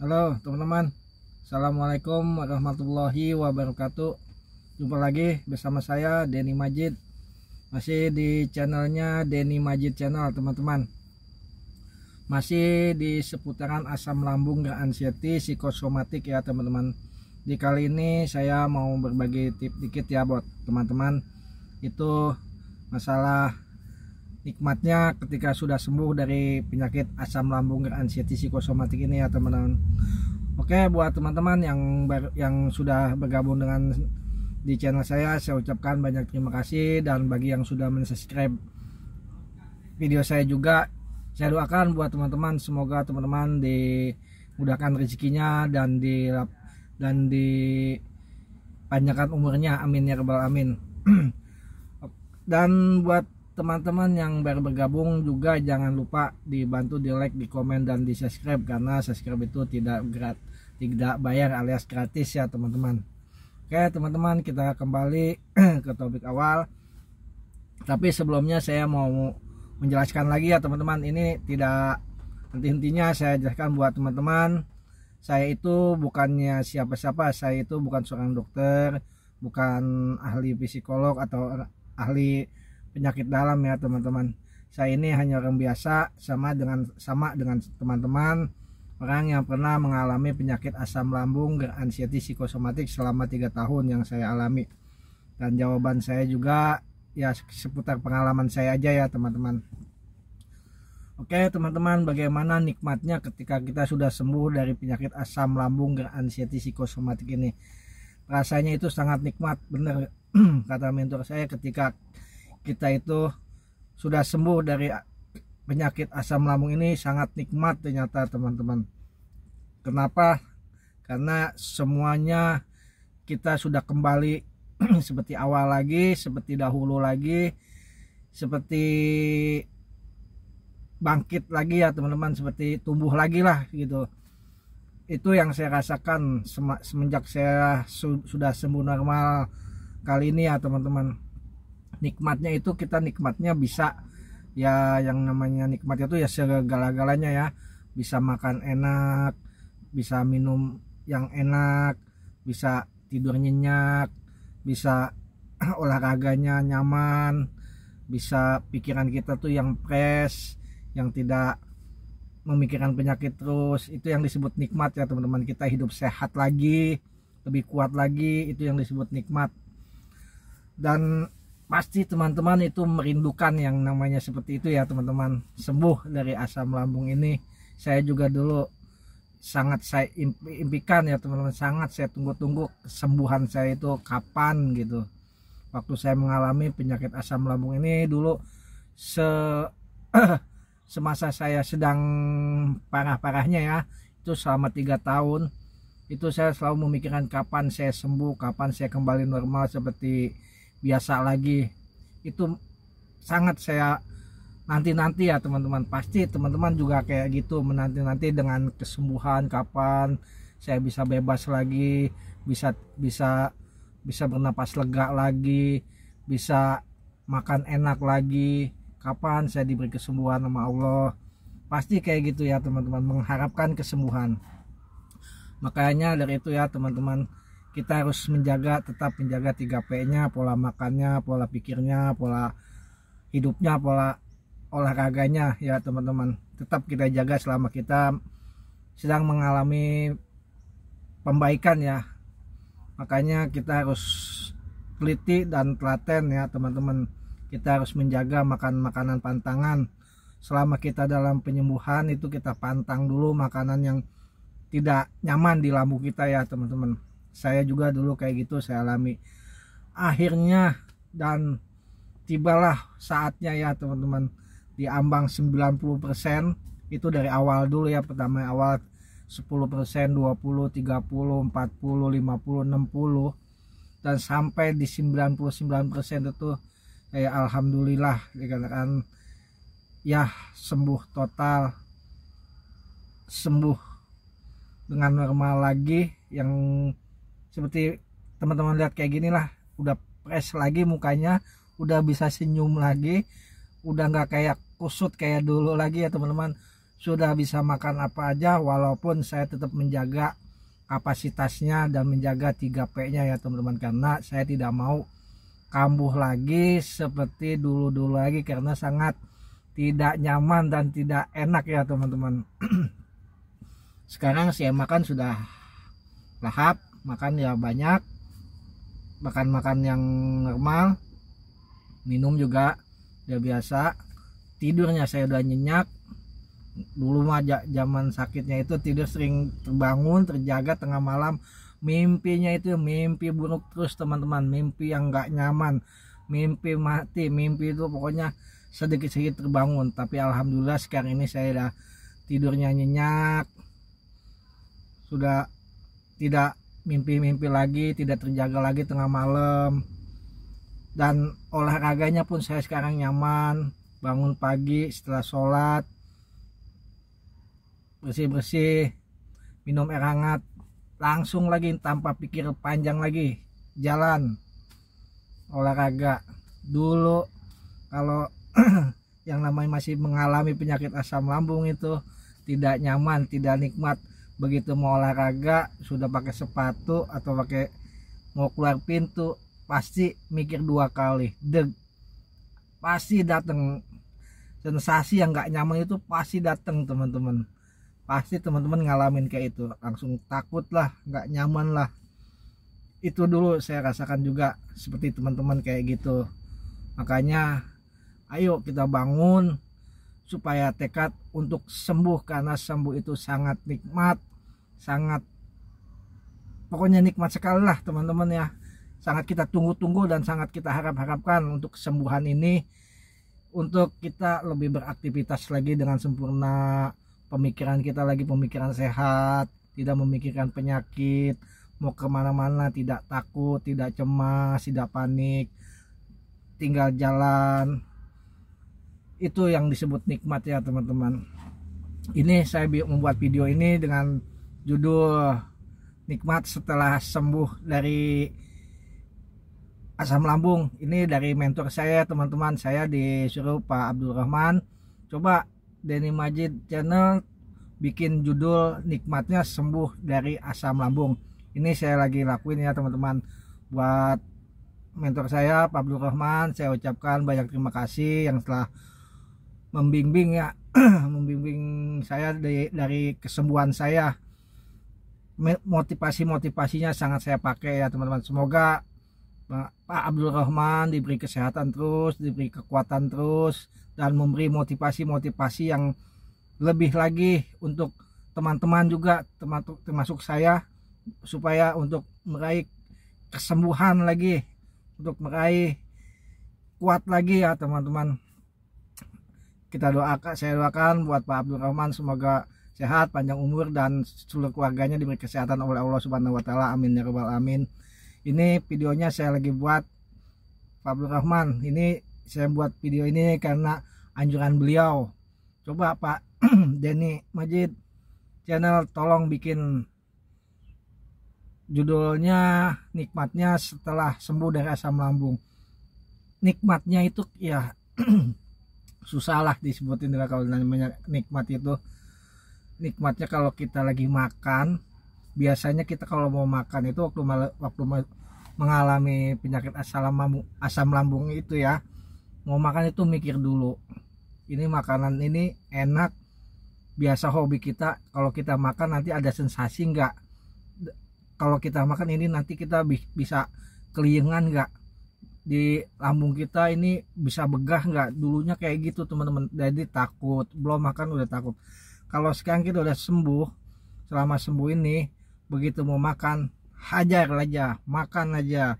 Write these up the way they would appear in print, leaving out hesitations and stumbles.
Halo teman-teman, Assalamualaikum warahmatullahi wabarakatuh. Jumpa lagi bersama saya Denny Majid, masih di channelnya Denny Majid Channel teman-teman. Masih di seputaran asam lambung dan anxiety psikosomatik ya teman-teman. Di kali ini saya mau berbagi tip dikit ya buat teman-teman. Itu masalah nikmatnya ketika sudah sembuh dari penyakit asam lambung dan anxiety psikosomatik ini ya teman-teman. Oke, buat teman-teman yang sudah bergabung dengan di channel saya ucapkan banyak terima kasih, dan bagi yang sudah mensubscribe video saya juga, saya doakan buat teman-teman semoga teman-teman dimudahkan rezekinya dan dipanjangkan umurnya, amin ya rabbal amin. Dan buat teman-teman yang baru bergabung juga jangan lupa dibantu di like, di komen, dan di subscribe, karena subscribe itu tidak bayar alias gratis ya teman-teman. Oke teman-teman, kita kembali ke topik awal. Tapi sebelumnya saya mau menjelaskan lagi ya teman-teman, ini tidak henti-hentinya saya jelaskan buat teman-teman. Saya itu bukannya siapa-siapa, saya itu bukan seorang dokter, bukan ahli psikolog atau ahli penyakit dalam ya teman-teman. Saya ini hanya orang biasa, sama dengan teman-teman, orang yang pernah mengalami penyakit asam lambung dan anxiety psikosomatik selama 3 tahun yang saya alami. Dan jawaban saya juga ya seputar pengalaman saya aja ya teman-teman. Oke teman-teman, bagaimana nikmatnya ketika kita sudah sembuh dari penyakit asam lambung dan anxiety psikosomatik ini. Rasanya itu sangat nikmat, bener kata mentor saya, ketika kita itu sudah sembuh dari penyakit asam lambung ini sangat nikmat ternyata teman-teman. Kenapa? Karena semuanya kita sudah kembali seperti awal lagi, seperti dahulu lagi, seperti bangkit lagi ya teman-teman, seperti tumbuh lagi lah gitu. Itu yang saya rasakan semenjak saya sudah sembuh normal kali ini ya teman-teman. Nikmatnya itu kita nikmatnya bisa ya, yang namanya nikmat itu ya segala-galanya ya. Bisa makan enak, bisa minum yang enak, bisa tidur nyenyak, bisa olahraganya nyaman, bisa pikiran kita tuh yang fresh, yang tidak memikirkan penyakit terus. Itu yang disebut nikmat ya teman-teman. Kita hidup sehat lagi, lebih kuat lagi, itu yang disebut nikmat. Dan pasti teman-teman itu merindukan yang namanya seperti itu ya teman-teman, sembuh dari asam lambung ini. Saya juga dulu sangat saya impikan ya teman-teman, sangat saya tunggu-tunggu kesembuhan saya itu kapan gitu. Waktu saya mengalami penyakit asam lambung ini dulu semasa saya sedang parah-parahnya ya, itu selama 3 tahun itu saya selalu memikirkan kapan saya sembuh, kapan saya kembali normal seperti biasa lagi. Itu sangat saya nanti-nanti ya teman-teman. Pasti teman-teman juga kayak gitu, menanti-nanti dengan kesembuhan, kapan saya bisa bebas lagi, bisa bernapas lega lagi, bisa makan enak lagi, kapan saya diberi kesembuhan sama Allah. Pasti kayak gitu ya teman-teman, mengharapkan kesembuhan. Makanya dari itu ya teman-teman, kita harus tetap menjaga 3P-nya, pola makannya, pola pikirnya, pola hidupnya, pola olahraganya ya teman-teman. Tetap kita jaga selama kita sedang mengalami pembaikan ya. Makanya kita harus teliti dan telaten ya teman-teman. Kita harus menjaga makan makanan pantangan. Selama kita dalam penyembuhan itu kita pantang dulu makanan yang tidak nyaman di lambung kita ya teman-teman. Saya juga dulu kayak gitu, saya alami. Akhirnya dan tibalah saatnya ya teman-teman, di ambang 90%. Itu dari awal dulu ya, pertama awal 10%, 20, 30, 40, 50, 60, dan sampai di 99% itu ya alhamdulillah dikatakan ya sembuh total, sembuh dengan normal lagi. Yang seperti teman-teman lihat kayak gini lah, udah fresh lagi mukanya, udah bisa senyum lagi, udah nggak kayak kusut kayak dulu lagi ya teman-teman. sudah bisa makan apa aja, walaupun saya tetap menjaga kapasitasnya dan menjaga 3P-nya ya teman-teman, karena saya tidak mau kambuh lagi seperti dulu-dulu lagi, karena sangat tidak nyaman dan tidak enak ya teman-teman. Sekarang saya makan sudah lahap, makan ya banyak, makan yang normal, minum juga udah biasa, tidurnya saya udah nyenyak. Dulu mah zaman sakitnya itu tidur sering terbangun, terjaga tengah malam, mimpinya itu mimpi buruk terus teman-teman, mimpi yang nggak nyaman, mimpi mati, mimpi itu pokoknya sedikit-sedikit terbangun. Tapi alhamdulillah sekarang ini saya udah tidurnya nyenyak, sudah tidak mimpi-mimpi lagi, tidak terjaga lagi tengah malam. Dan olahraganya pun saya sekarang nyaman, bangun pagi setelah sholat, bersih-bersih, minum air hangat, langsung lagi tanpa pikir panjang lagi jalan olahraga. Dulu kalau yang namanya masih mengalami penyakit asam lambung itu tidak nyaman, tidak nikmat. Begitu mau olahraga sudah pakai sepatu atau pakai mau keluar pintu pasti mikir 2 kali, pasti datang sensasi yang nggak nyaman itu, pasti datang teman-teman. Pasti teman-teman ngalamin kayak itu, langsung takut lah, nggak nyaman lah. Itu dulu saya rasakan juga seperti teman-teman kayak gitu. Makanya ayo kita bangun supaya tekad untuk sembuh, karena sembuh itu sangat nikmat, sangat pokoknya nikmat sekali lah teman-teman ya. Sangat kita tunggu-tunggu dan sangat kita harap-harapkan untuk kesembuhan ini, untuk kita lebih beraktivitas lagi dengan sempurna. Pemikiran kita lagi pemikiran sehat, tidak memikirkan penyakit, mau kemana-mana tidak takut, tidak cemas, tidak panik, tinggal jalan. Itu yang disebut nikmat ya teman-teman. Ini saya membuat video ini dengan judul nikmat setelah sembuh dari asam lambung. Ini dari mentor saya teman-teman, saya disuruh Pak Abdul Rahman, coba Denny Majid channel bikin judul nikmatnya sembuh dari asam lambung. Ini saya lagi lakuin ya teman-teman. Buat mentor saya Pak Abdul Rahman, saya ucapkan banyak terima kasih yang telah membimbing ya membimbing saya dari kesembuhan saya. Motivasinya sangat saya pakai ya teman-teman. Semoga Pak Abdul Rahman diberi kesehatan terus, diberi kekuatan terus, dan memberi motivasi yang lebih lagi untuk teman-teman juga, termasuk saya, supaya untuk meraih kesembuhan lagi, untuk meraih kuat lagi ya teman-teman. Saya doakan buat Pak Abdul Rahman semoga sehat, panjang umur, dan seluruh keluarganya diberi kesehatan oleh Allah Subhanahu wa taala. Amin ya rabbal alamin. Ini videonya saya lagi buat Pak Abdul Rahman. Ini saya buat video ini karena anjuran beliau. Coba Pak Denny Majid channel tolong bikin judulnya nikmatnya setelah sembuh dari asam lambung. Nikmatnya itu ya susah lah disebutin kalau namanya nikmat itu. Nikmatnya kalau kita lagi makan, biasanya kita kalau mau makan itu waktu mengalami penyakit asam lambung itu ya, mau makan itu mikir dulu, ini makanan ini enak, biasa hobi kita, kalau kita makan nanti ada sensasi enggak, kalau kita makan ini nanti kita bisa keliengan enggak, di lambung kita ini bisa begah enggak. Dulunya kayak gitu teman-teman, jadi takut, belum makan udah takut. Kalau sekarang kita udah sembuh, selama sembuh ini begitu mau makan hajar aja, makan aja,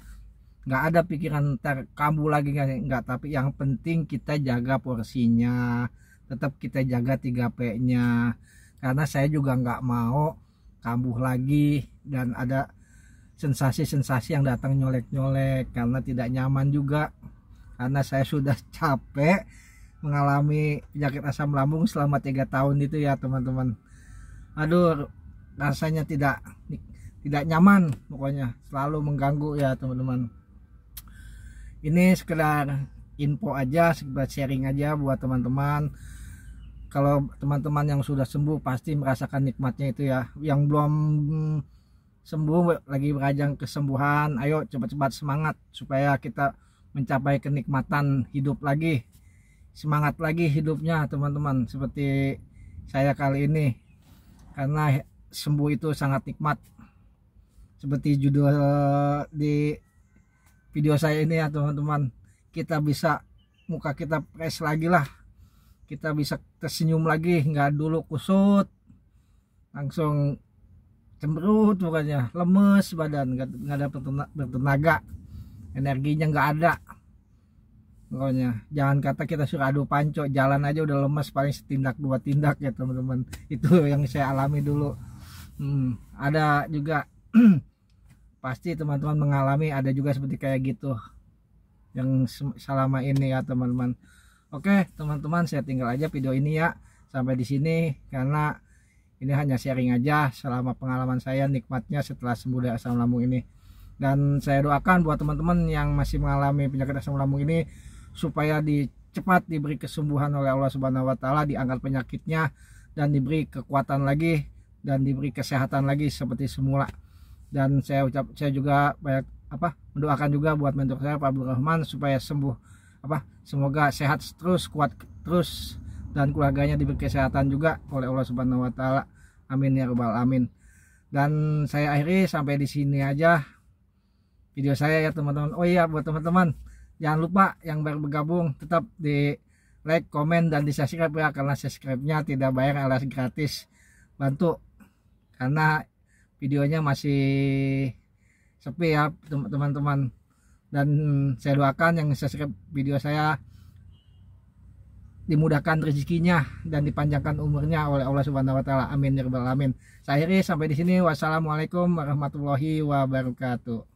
nggak ada pikiran ntar kambuh lagi nggak. Tapi yang penting kita jaga porsinya, tetap kita jaga 3P-nya, karena saya juga nggak mau kambuh lagi dan ada sensasi-sensasi yang datang nyolek-nyolek, karena tidak nyaman juga, karena saya sudah capek mengalami penyakit asam lambung selama 3 tahun itu ya teman-teman. Aduh, rasanya tidak nyaman, pokoknya selalu mengganggu ya teman-teman. Ini sekedar info aja, sekedar sharing aja buat teman-teman. kalau teman-teman yang sudah sembuh pasti merasakan nikmatnya itu ya. Yang belum sembuh lagi berajang kesembuhan, ayo cepat-cepat semangat supaya kita mencapai kenikmatan hidup lagi, semangat lagi hidupnya teman-teman, seperti saya kali ini. Karena sembuh itu sangat nikmat, seperti judul di video saya ini ya teman-teman. Kita bisa, muka kita fresh lagi lah, kita bisa tersenyum lagi, nggak dulu kusut, langsung cemberut bukannya, lemes badan, nggak ada bertenaga, energinya nggak ada. Pokoknya jangan kata kita suruh adu panco, jalan aja udah lemes paling setindak dua tindak ya teman-teman. Itu yang saya alami dulu. Ada juga pasti teman-teman mengalami, ada juga seperti kayak gitu yang selama ini ya teman-teman. Oke teman-teman, saya tinggal aja video ini ya sampai di sini, karena ini hanya sharing aja selama pengalaman saya nikmatnya setelah sembuh dari asam lambung ini. Dan saya doakan buat teman-teman yang masih mengalami penyakit asam lambung ini supaya cepat diberi kesembuhan oleh Allah Subhanahu wa taala, diangkat penyakitnya dan diberi kekuatan lagi dan diberi kesehatan lagi seperti semula. Dan saya juga banyak mendoakan juga buat mentor saya Pak Abdul Rahman supaya sembuh, semoga sehat terus, kuat terus, dan keluarganya diberi kesehatan juga oleh Allah Subhanahu wa taala. Amin ya rabbal alamin. Dan saya akhiri sampai di sini aja video saya ya teman-teman. Oh iya, buat teman-teman jangan lupa yang baru bergabung tetap di like, komen, dan di subscribe ya, karena subscribe-nya tidak bayar alias gratis. Bantu, karena videonya masih sepi ya teman-teman. Dan saya doakan yang subscribe video saya dimudahkan rezekinya dan dipanjangkan umurnya oleh Allah Subhanahu wa taala. Amin ya rabbal alamin. Saya akhiri sampai di sini. Wassalamualaikum warahmatullahi wabarakatuh.